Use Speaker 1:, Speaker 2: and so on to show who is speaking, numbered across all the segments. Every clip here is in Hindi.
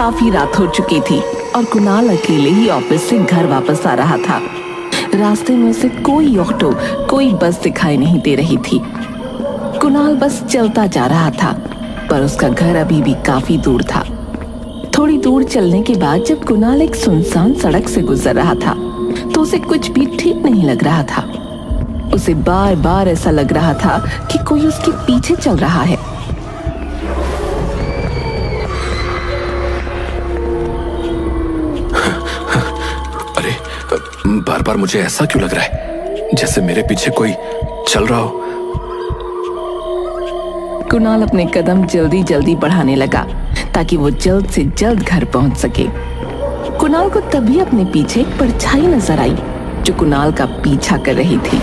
Speaker 1: काफी रात हो चुकी थी और कुणाल अकेले ही ऑफिस से घर वापस आ रहा था। रास्ते में उसे कोई ऑटो, कोई बस दिखाई नहीं दे रही थी। कुणाल बस चलता जा रहा था, पर उसका घर अभी भी काफी दूर था। थोड़ी दूर चलने के बाद जब कुणाल एक सुनसान सड़क से गुजर रहा था, तो उसे कुछ भी ठीक नहीं लग रहा था। उसे बार बार ऐसा लग रहा था कि कोई उसके पीछे चल रहा है।
Speaker 2: अरे, बार बार मुझे ऐसा क्यों लग रहा है जैसे मेरे पीछे कोई चल रहा हो।
Speaker 1: कुणाल अपने कदम जल्दी जल्दी बढ़ाने लगा ताकि वो जल्द से जल्द घर पहुंच सके। कुणाल को तभी अपने पीछे एक परछाई नजर आई जो कुणाल का पीछा कर रही थी।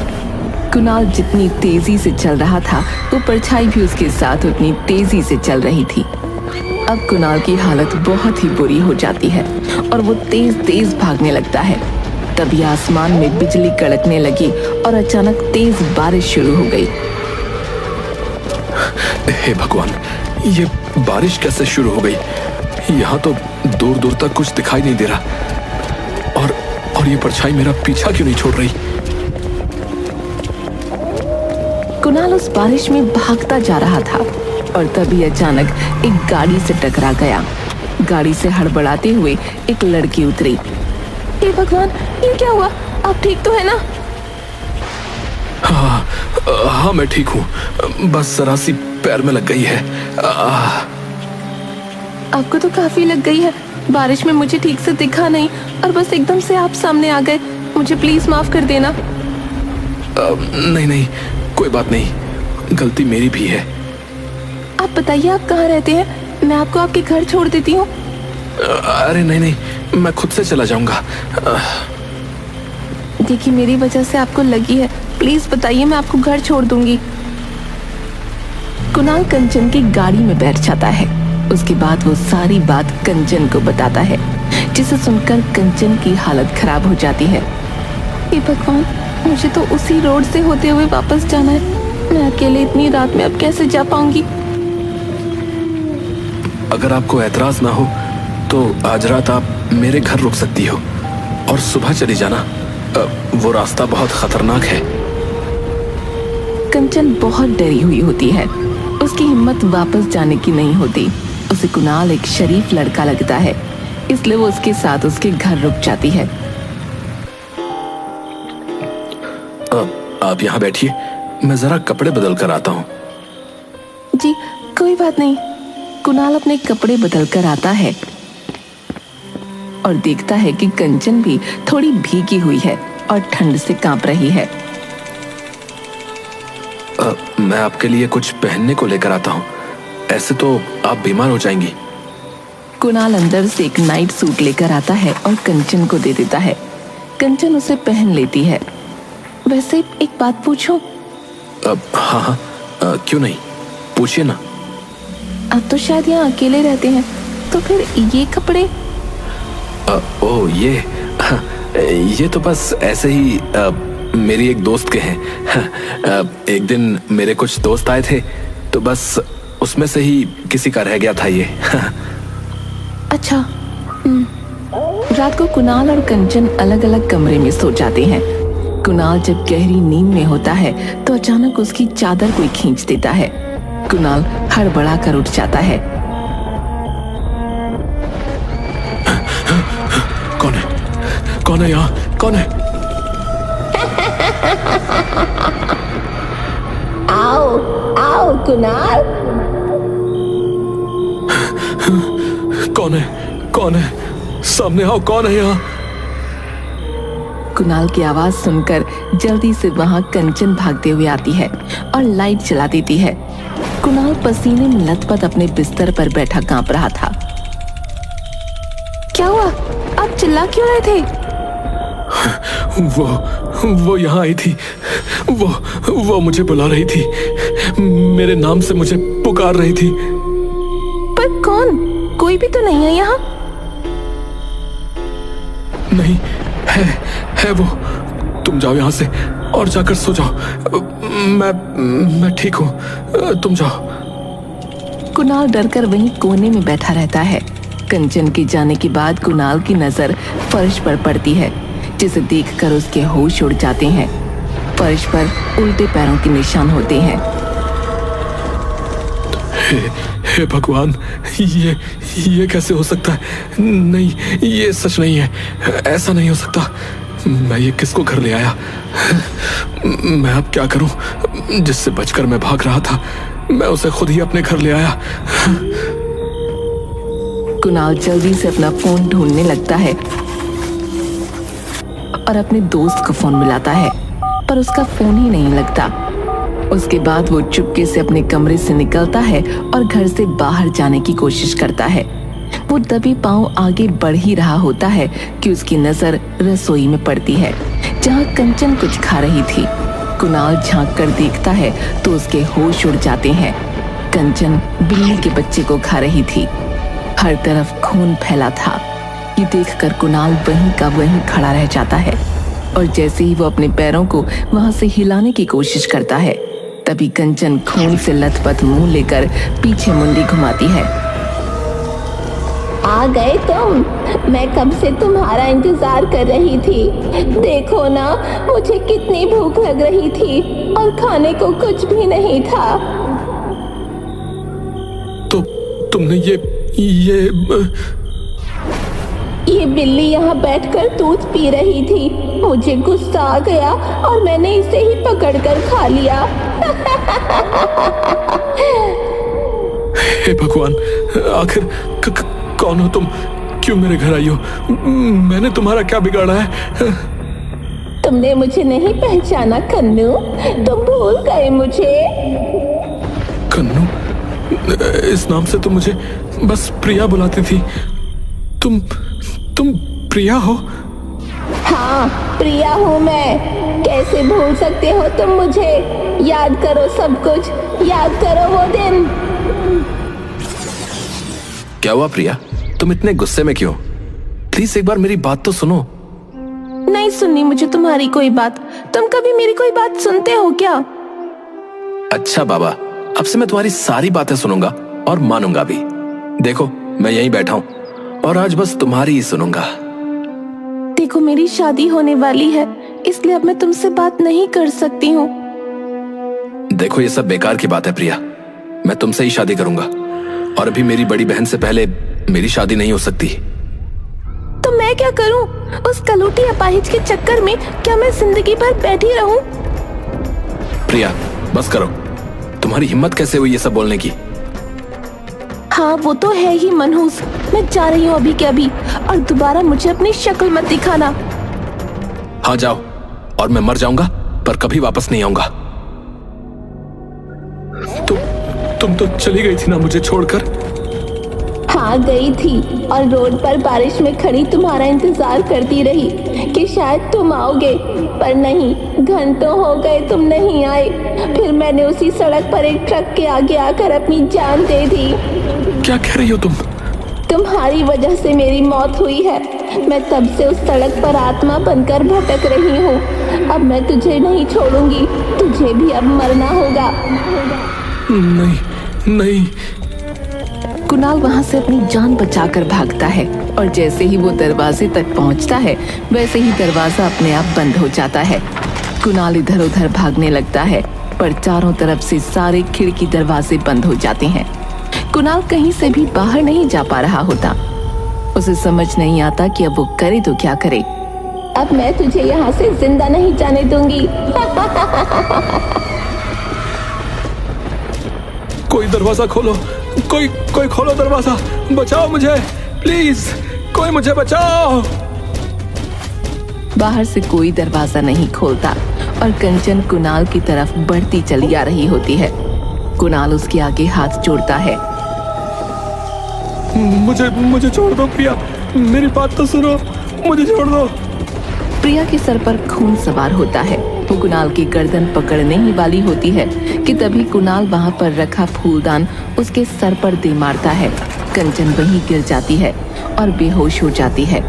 Speaker 1: कुणाल जितनी तेजी से चल रहा था, वो परछाई भी उसके साथ उतनी तेजी से चल रही थी। अब कुणाल की हालत बहुत ही बुरी हो जाती है और वो तेज तेज भागने लगता है। तभी आसमान में बिजली कड़कने लगी और अचानक तेज बारिश शुरू हो गई।
Speaker 2: हे भगवान, ये बारिश कैसे शुरू हो गई? यहाँ तो दूर दूर तक कुछ दिखाई नहीं दे रहा। और ये परछाई मेरा पीछा क्यों नहीं छोड़ रही?
Speaker 1: कुणाल उस बारिश में भागता जा रहा था और तभी अचानक एक गाड़ी से टकरा गया। गाड़ी से हड़बड़ाते हुए एक लड़की उतरी। हे भगवान, ये क्या हुआ? आप ठीक तो है ना?
Speaker 2: हाँ, मैं ठीक हूँ, बस जरा सी पैर में लग गई है।
Speaker 1: आपको तो काफी लग गई है। बारिश में मुझे ठीक से दिखा नहीं और बस एकदम से आप सामने आ गए। मुझे प्लीज माफ कर देना।
Speaker 2: नहीं, कोई बात नहीं, गलती मेरी भी है।
Speaker 1: आप बताइए, आप कहाँ रहते हैं? मैं आपको आपके घर छोड़ देती हूँ।
Speaker 2: अरे नहीं, मैं खुद से चला जाऊंगा।
Speaker 1: देखिए, मेरी वजह से आपको लगी है, प्लीज बताइए, मैं आपको घर छोड़ दूंगी। कुणाल कंचन की गाड़ी में बैठ जाता है। उसके बाद वो सारी बात कंचन को बताता है, जिसे सुनकर कंचन की हालत खराब हो जाती है। हे भगवान, मुझे तो उसी रोड से होते हुए वापस जाना है। मैं अकेले इतनी रात में अब कैसे जा पाऊंगी?
Speaker 2: अगर आपको एतराज ना हो तो आज रात आप मेरे घर रुक सकती हो और सुबह चली जाना। वो रास्ता बहुत खतरनाक है।
Speaker 1: कंचन बहुत डरी हुई होती है। उसकी हिम्मत वापस जाने की नहीं होती। उसे कुणाल एक शरीफ लड़का लगता है, इसलिए वो उसके साथ उसके घर रुक जाती है।
Speaker 2: आप यहाँ बैठिए, मैं जरा कपड़े बदल कर आता हूँ।
Speaker 1: जी, कोई बात नहीं। कुणाल अपने कपड़े बदल कर आता है और देखता है कि कंचन भी थोड़ी भीगी हुई है और ठंड से कांप रही है।
Speaker 2: मैं आपके लिए कुछ पहनने को लेकर आता हूँ, ऐसे तो आप बीमार हो जाएंगी।
Speaker 1: कुणाल अंदर से एक नाइट सूट लेकर आता है और कंचन को दे देता है। कंचन उसे पहन लेती है। वैसे एक बात पूछूं?
Speaker 2: हाँ, क्यों नहीं, पूछिए ना।
Speaker 1: आप तो शायद यहाँ अकेले रहते हैं, तो फिर ये कपड़े?
Speaker 2: ये तो बस ऐसे ही मेरी एक दोस्त के हैं। एक दिन मेरे कुछ दोस्त आए थे, तो बस उसमें से ही किसी का रह गया था ये।
Speaker 1: अच्छा। रात को कुणाल और कंचन अलग अलग कमरे में सो जाते हैं। कुणाल जब गहरी नींद में होता है तो अचानक उसकी चादर कोई खींच देता है। कुणाल हड़बड़ा कर उठ जाता है।
Speaker 2: कौन है यहाँ? कौन है?
Speaker 3: आओ आओ कुणाल।
Speaker 2: कौन है? सामने आओ, कौन है यहाँ?
Speaker 1: कुणाल की आवाज सुनकर जल्दी से वहां कंचन भागते हुए आती है और लाइट जला देती है। कुणाल पसीने में लथपथ अपने बिस्तर पर बैठा कांप रहा था। क्या हुआ? आप चिल्ला क्यों रहे थे?
Speaker 2: वो यहाँ आई थी। वो मुझे बुला रही थी, मेरे नाम से मुझे पुकार रही थी।
Speaker 1: पर कौन? कोई भी तो नहीं है यहाँ।
Speaker 2: नहीं, है वो। तुम जाओ यहाँ से और जाकर सो जाओ। मैं ठीक हूँ, तुम जाओ।
Speaker 1: कुणाल डरकर वहीं कोने में बैठा रहता है। कंचन के जाने के बाद कुणाल की नजर फर्श पर पड़ती है, जिसे देखकर उसके होश उड़ जाते हैं। फर्श पर उल्टे पैरों के निशान होते हैं।
Speaker 2: हे भगवान, ये कैसे हो सकता है? नहीं, ये सच नहीं है। ऐसा नहीं हो सकता। मैं ये किसको घर ले आया? मैं अब क्या करूं? जिससे बचकर मैं भाग रहा था, मैं उसे खुद ही अपने घर ले आया।
Speaker 1: कुणाल जल्दी से अपना फोन ढूंढने लगता है और अपने दोस्त को फोन मिलाता है, पर उसका फोन ही नहीं लगता। उसके बाद वो चुपके से अपने कमरे से निकलता है और घर से बाहर जाने की कोशिश करता है। वो दबे पांव आगे बढ़ ही रहा होता है कि उसकी नजर रसोई में पड़ती है, जहां कंचन कुछ खा रही थी। कुणाल झांक कर देखता है तो उसके होश उड़ जाते हैं। कंचन बिल्ली के बच्चे को खा रही थी। हर तरफ खून फैला था। ये देखकर कुणाल वहीं का वहीं खड़ा रह जाता है और जैसे ही वो अपने पैरों को वहां से हिलाने की कोशिश करता है, तभी कंचन खून से लथपथ मुंह लेकर पीछे मुंडी घुमाती है।
Speaker 3: आ गए तुम? मैं कब से तुम्हारा इंतजार कर रही थी। देखो ना, मुझे कितनी भूख लग रही थी और खाने को कुछ भी नहीं था।
Speaker 2: तो तुमने
Speaker 3: ये बिल्ली यहाँ बैठकर दूध पी रही थी। मुझे गुस्सा आ गया और मैंने इसे ही पकड़कर खा लिया।
Speaker 2: हे भगवान, आखिर कौन हो तुम? क्यों मेरे घर आई हो? मैंने तुम्हारा क्या बिगाड़ा है?
Speaker 3: तुमने मुझे नहीं पहचाना कन्नू? तुम भूल गए मुझे?
Speaker 2: कन्नू? इस नाम से तो मुझे बस प्रिया बुलाती थी। तुम प्रिया हो?
Speaker 3: हाँ, प्रिया हूँ मैं। कैसे भूल सकते हो तुम मुझे? याद करो सब कुछ, याद करो वो दिन।
Speaker 2: क्या हुआ प्रिया? तुम इतने गुस्से में क्यों? प्लीज एक बार मेरी बात तो सुनो।
Speaker 1: नहीं सुननी मुझे तुम्हारी कोई बात। तुम कभी मेरी कोई बात सुनते हो क्या?
Speaker 2: अच्छा बाबा, अब से मैं तुम्हारी सारी बातें सुनूंगा और मानूंगा भी। देखो, मैं यहीं बैठा हूं और आज बस तुम्हारी ही सुनूंगा।
Speaker 1: देखो, मेरी शादी होने वाली है, इसलिए अब मैं तुमसे बात नहीं कर सकती हूँ।
Speaker 2: देखो, ये सब बेकार की बात है प्रिया। मैं तुमसे ही शादी करूंगा और अभी मेरी बड़ी बहन से पहले मेरी शादी नहीं हो सकती।
Speaker 1: तो मैं क्या करूं? उस कलूटी अपाहिज के चक्कर में क्या मैं जिंदगी भर बैठी रहूं?
Speaker 2: प्रिया, बस करो। तुम्हारी हिम्मत कैसे हुई ये सब बोलने की?
Speaker 1: हाँ, वो तो है ही मनहूस। मैं जा रही हूँ अभी के अभी, और दोबारा मुझे अपनी शक्ल मत दिखाना।
Speaker 2: हाँ जाओ, और मैं मर जाऊंगा पर कभी वापस नहीं आऊंगा। तुम तो चली गई थी ना मुझे छोड़कर?
Speaker 3: हाँ, गई थी और रोड पर बारिश में खड़ी तुम्हारा इंतजार करती रही कि शायद तुम आओगे, पर नहीं, घंटों हो गए तुम नहीं आए। फिर मैंने उसी सड़क पर एक ट्रक के आगे आकर अपनी जान दे दी।
Speaker 2: क्या कह रही हो तुम?
Speaker 3: तुम्हारी वजह से मेरी मौत हुई है। मैं तब से उस सड़क पर आत्मा बनकर भटक रही हूँ। अब मैं तुझे नहीं छोड़ूंगी, तुझे भी अब मरना होगा।
Speaker 2: नहीं।
Speaker 1: कुणाल वहां से अपनी जान बचाकर भागता है और जैसे ही वो दरवाजे तक पहुंचता है, वैसे ही दरवाजा अपने आप बंद हो जाता है। कुणाल इधर उधर भागने लगता है, पर चारों तरफ से सारे खिड़की दरवाजे बंद हो जाते हैं। कुणाल कहीं से भी बाहर नहीं जा पा रहा होता। उसे समझ नहीं आता कि अब वो करे तो क्या करे।
Speaker 3: अब मैं तुझे यहाँ से जिंदा नहीं जाने दूंगी।
Speaker 2: कोई दरवाजा खोलो, कोई खोलो दरवाजा। बचाओ मुझे, प्लीज, कोई मुझे बचाओ।
Speaker 1: बाहर से कोई दरवाजा नहीं खोलता और कंचन कुणाल की तरफ बढ़ती चली आ रही होती है। कुणाल उसके आगे हाथ जोड़ता है।
Speaker 2: मुझे छोड़ दो प्रिया, मेरी बात तो सुनो, मुझे छोड़ दो।
Speaker 1: प्रिया के सर पर खून सवार होता है। वो कुणाल की गर्दन पकड़ने ही वाली होती है कि तभी कुणाल वहां पर रखा फूलदान उसके सर पर दे मारता है। कंचन वहीं गिर जाती है और बेहोश हो जाती है।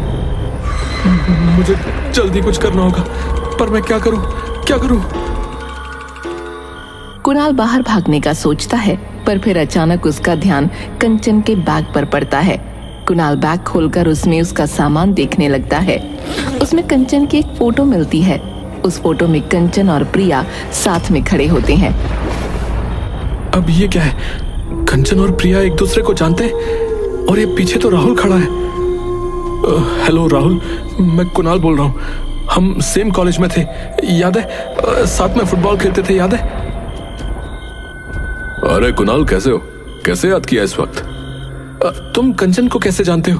Speaker 2: मुझे जल्दी कुछ करना होगा, पर मैं क्या करूं?
Speaker 1: कुणाल बाहर भागने का सोचता है, पर फिर अचानक उसका ध्यान कंचन के बैग पर पड़ता है। कुणाल बैग खोलकर उसमें उसका सामान देखने लगता है। उसमें कंचन की एक फोटो मिलती है। उस फोटो में कंचन और प्रिया साथ में खड़े होते हैं।
Speaker 2: अब ये क्या है? कंचन और प्रिया एक दूसरे को जानते हैं और ये पीछे तो राहुल खड़ा है। हेलो राहुल, मैं कुणाल बोल रहा हूँ। हम सेम कॉलेज में थे, याद है? साथ में फुटबॉल खेलते थे, याद है?
Speaker 4: अरे कुणाल, कैसे हो? कैसे याद किया इस वक्त?
Speaker 2: तुम कंचन को कैसे जानते हो?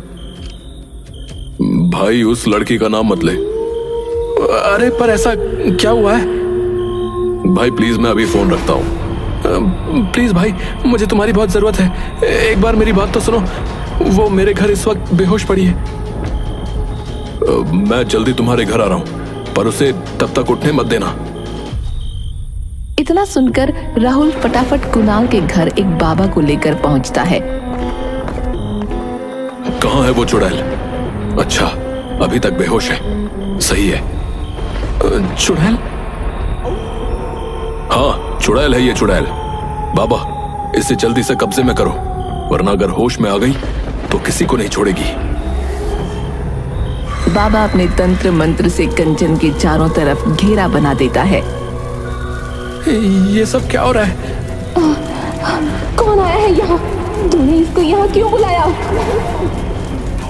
Speaker 4: भाई, उस लड़की का नाम मत ले।
Speaker 2: अरे पर ऐसा क्या हुआ है?
Speaker 4: भाई प्लीज, मैं अभी फोन रखता हूँ।
Speaker 2: प्लीज भाई, मुझे तुम्हारी बहुत जरूरत है। एक बार मेरी बात तो सुनो। वो मेरे घर इस वक्त बेहोश पड़ी है।
Speaker 4: मैं जल्दी तुम्हारे घर आ रहा हूँ, पर उसे तब तक उठने मत देना।
Speaker 1: इतना सुनकर राहुल फटाफट कुणाल के घर एक बाबा को लेकर पहुंचता है।
Speaker 4: कहाँ है वो चुड़ैल? अच्छा, अभी तक बेहोश है। सही है।
Speaker 2: चुड़ैल?
Speaker 4: हाँ, चुड़ैल है ये, चुड़ैल। बाबा, इसे जल्दी से कब्जे में करो, वरना अगर होश में आ गई तो किसी को नहीं छोड़ेगी।
Speaker 1: बाबा अपने तंत्र मंत्र से कंचन के चारों तरफ घेरा बना देता है।
Speaker 2: ये सब क्या हो रहा है?
Speaker 3: कौन आया है यहाँ? तूने इसको यहाँ क्यों बुलाया?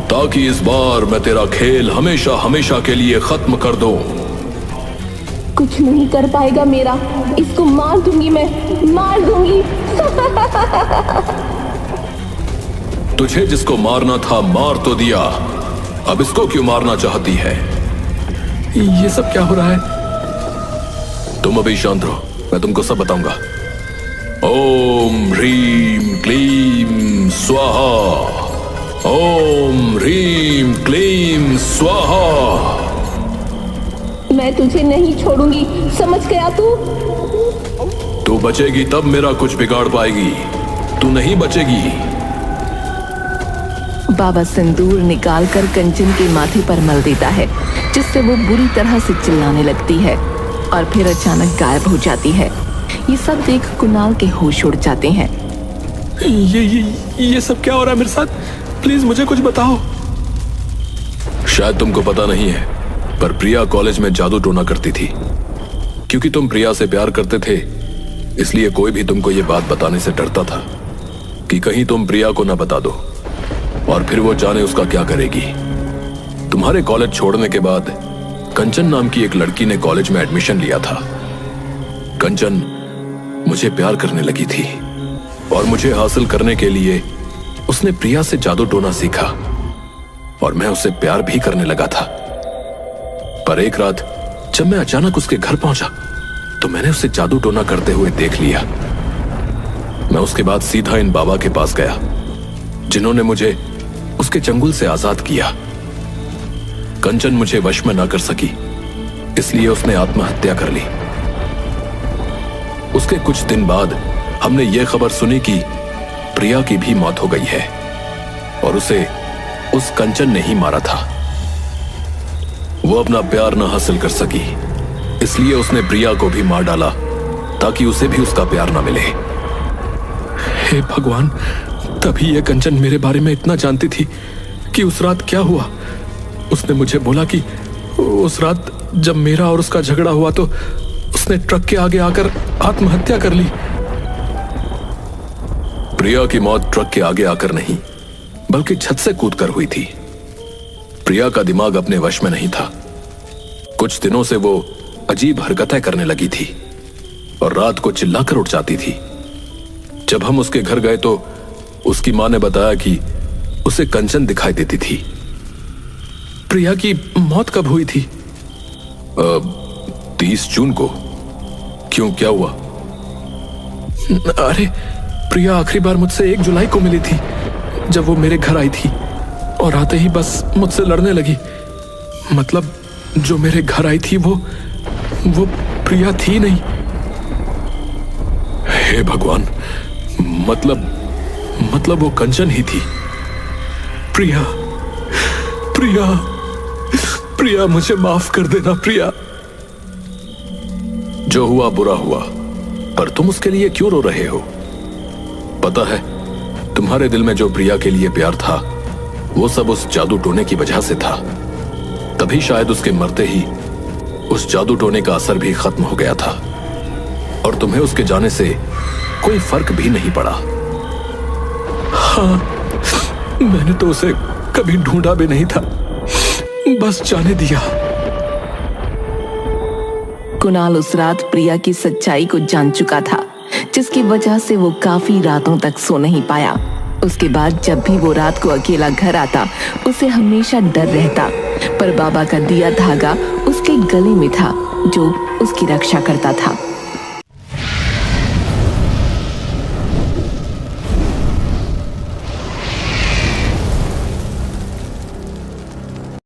Speaker 4: ताकि इस बार मैं तेरा खेल हमेशा हमेशा के लिए खत्म कर दूं।
Speaker 3: कुछ नहीं कर पाएगा मेरा। इसको मार दूंगी, मैं मार दूंगी।
Speaker 4: तुझे जिसको मारना था मार तो दिया, अब इसको क्यों मारना चाहती है?
Speaker 2: ये सब क्या हो रहा है?
Speaker 4: तुम अभी शांत रहो, मैं तुमको सब बताऊंगा। ओम ह्रीम क्लीम स्वाहा। ओम ह्रीम क्लीम स्वाहा।
Speaker 3: मैं तुझे नहीं छोड़ूंगी, समझ गया तू?
Speaker 4: तू बचेगी तब मेरा कुछ बिगाड़ पाएगी, तू नहीं बचेगी।
Speaker 1: बाबा सिंदूर निकालकर कंचन के माथे पर मल देता है, जिससे वो बुरी तरह से चिल्लाने लगती है और फिर अचानक गायब हो जाती है। ये सब देख कुणाल के होश उड़ जाते हैं।
Speaker 2: ये सब क्या हो रहा है मेरे साथ? प्लीज मुझे कुछ बताओ।
Speaker 4: शायद तुमको पता नहीं है, पर प्रिया कॉलेज में जादू टोना करती थी। क्योंकि तुम प्रिया से प्यार करते थे, इसलिए कोई भी तुमको ये बात बताने से डरता था कि कहीं तुम प्रिया को ना बता दो और फिर वो जाने उसका क्या करेगी। तुम्हारे कॉलेज छोड़ने के बाद कंचन नाम की एक लड़की ने कॉलेज में एडमिशन लिया था। कंचन मुझे प्यार करने लगी थी और मुझे हासिल करने के लिए उसने प्रिया से जादू टोना सीखा और मैं उससे प्यार भी करने लगा था। पर एक रात जब मैं अचानक उसके घर पहुंचा तो मैंने उसे जादू टोना करते हुए देख लिया। मैं उसके बाद सीधा इन बाबा के पास गया, जिन्होंने मुझे उसके चंगुल से आजाद किया। कंचन मुझे वश में ना कर सकी, इसलिए उसने आत्महत्या कर ली। उसके कुछ दिन बाद हमने यह खबर सुनी कि प्रिया की भी मौत हो गई है और उसे उस कंचन ने ही मारा था। वो अपना प्यार ना हासिल कर सकी, इसलिए उसने प्रिया को भी मार डाला ताकि उसे भी उसका प्यार ना मिले।
Speaker 2: हे भगवान, तभी ये कंचन मेरे बारे में इतना जानती थी कि उस रात क्या हुआ। उसने मुझे बोला कि उस रात जब मेरा और उसका झगड़ा हुआ तो उसने ट्रक के आगे आकर आत्महत्या कर ली।
Speaker 4: प्रिया की मौत ट्रक के आगे आकर नहीं, बल्कि छत से कूदकर हुई थी। प्रिया का दिमाग अपने वश में नहीं था। कुछ दिनों से वो अजीब हरकतें करने लगी थी और रात को चिल्लाकर उठ जाती थी। जब हम उसके घर गए तो उसकी मां ने बताया कि उसे कंचन दिखाई देती थी।
Speaker 2: प्रिया की मौत कब हुई थी?
Speaker 4: 30 जून को। क्यों, क्या हुआ?
Speaker 2: अरे, प्रिया आखिरी बार मुझसे 1 जुलाई को मिली थी, जब वो मेरे घर आई थी और आते ही बस मुझसे लड़ने लगी। मतलब जो मेरे घर आई थी वो प्रिया थी नहीं।
Speaker 4: हे भगवान, मतलब वो कंचन ही थी।
Speaker 2: प्रिया, प्रिया, प्रिया, मुझे माफ कर देना प्रिया।
Speaker 4: जो हुआ बुरा हुआ, पर तुम उसके लिए क्यों रो रहे हो? पता है, तुम्हारे दिल में जो प्रिया के लिए प्यार था वो सब उस जादू टोने की वजह से था। तभी शायद उसके मरते ही उस जादू टोने का असर भी खत्म हो गया था और तुम्हें उसके जाने से कोई फर्क भी नहीं पड़ा।
Speaker 2: हाँ, मैंने तो उसे कभी ढूंढा भी नहीं था, बस जाने दिया।
Speaker 1: कुणाल उस रात प्रिया की सच्चाई को जान चुका था, जिसकी वजह से वो काफी रातों तक सो नहीं पाया। उसके बाद जब भी वो रात को अकेला घर आता, उसे हमेशा डर रहता, पर बाबा का दिया धागा उसके गले में था जो उसकी रक्षा करता था।